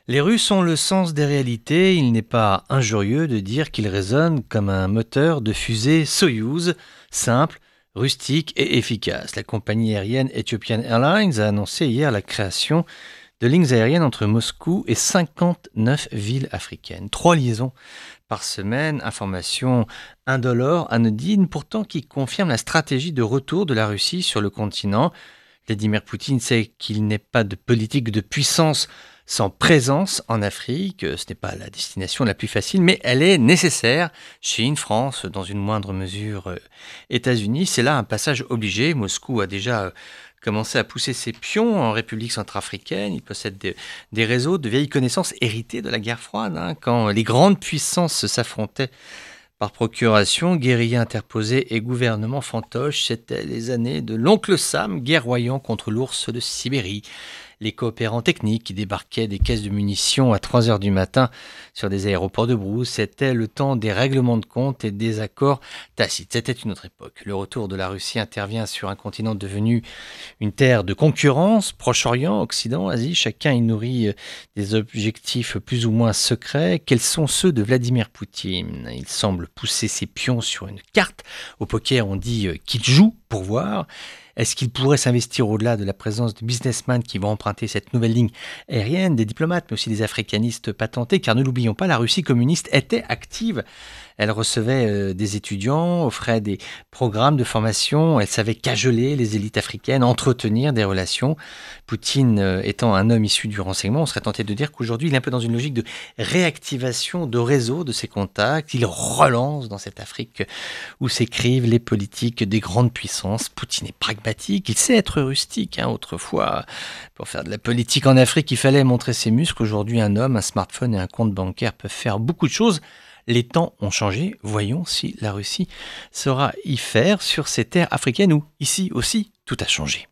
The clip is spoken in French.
Les Russes ont le sens des réalités, il n'est pas injurieux de dire qu'ils résonnent comme un moteur de fusée Soyouz, simple, rustique et efficace. La compagnie aérienne Ethiopian Airlines a annoncé hier la création de lignes aériennes entre Moscou et 59 villes africaines. 3 liaisons par semaine, information indolore, anodine, pourtant qui confirme la stratégie de retour de la Russie sur le continent. Vladimir Poutine sait qu'il n'est pas de politique de puissance sans présence en Afrique. Ce n'est pas la destination la plus facile, mais elle est nécessaire. Chine, France, dans une moindre mesure États-Unis, c'est là un passage obligé. Moscou a déjà commencé à pousser ses pions en République centrafricaine. Il possède des réseaux de vieilles connaissances héritées de la guerre froide, hein, quand les grandes puissances s'affrontaient par procuration, guérilla interposée et gouvernement fantoche, c'était les années de l'oncle Sam guerroyant contre l'ours de Sibérie. Les coopérants techniques qui débarquaient des caisses de munitions à 3 heures du matin sur des aéroports de brousse, c'était le temps des règlements de compte et des accords tacites. C'était une autre époque. Le retour de la Russie intervient sur un continent devenu une terre de concurrence, Proche-Orient, Occident, Asie, chacun y nourrit des objectifs plus ou moins secrets. Quels sont ceux de Vladimir Poutine? Il semble pousser ses pions sur une carte. Au poker, on dit qu'il joue pour voir. Est-ce qu'il pourrait s'investir au-delà de la présence de businessmen qui vont emprunter cette nouvelle ligne aérienne, des diplomates, mais aussi des africanistes patentés? Car ne l'oublions pas, la Russie communiste était active. Elle recevait des étudiants, offrait des programmes de formation, elle savait cajoler les élites africaines, entretenir des relations. Poutine étant un homme issu du renseignement, on serait tenté de dire qu'aujourd'hui il est un peu dans une logique de réactivation de réseau de ses contacts. Il relance dans cette Afrique où s'écrivent les politiques des grandes puissances. Poutine est pragmatique, il sait être rustique. Autrefois, pour faire de la politique en Afrique, il fallait montrer ses muscles. Aujourd'hui, un homme, un smartphone et un compte bancaire peuvent faire beaucoup de choses. Les temps ont changé, voyons si la Russie saura y faire sur ces terres africaines où, ici aussi, tout a changé.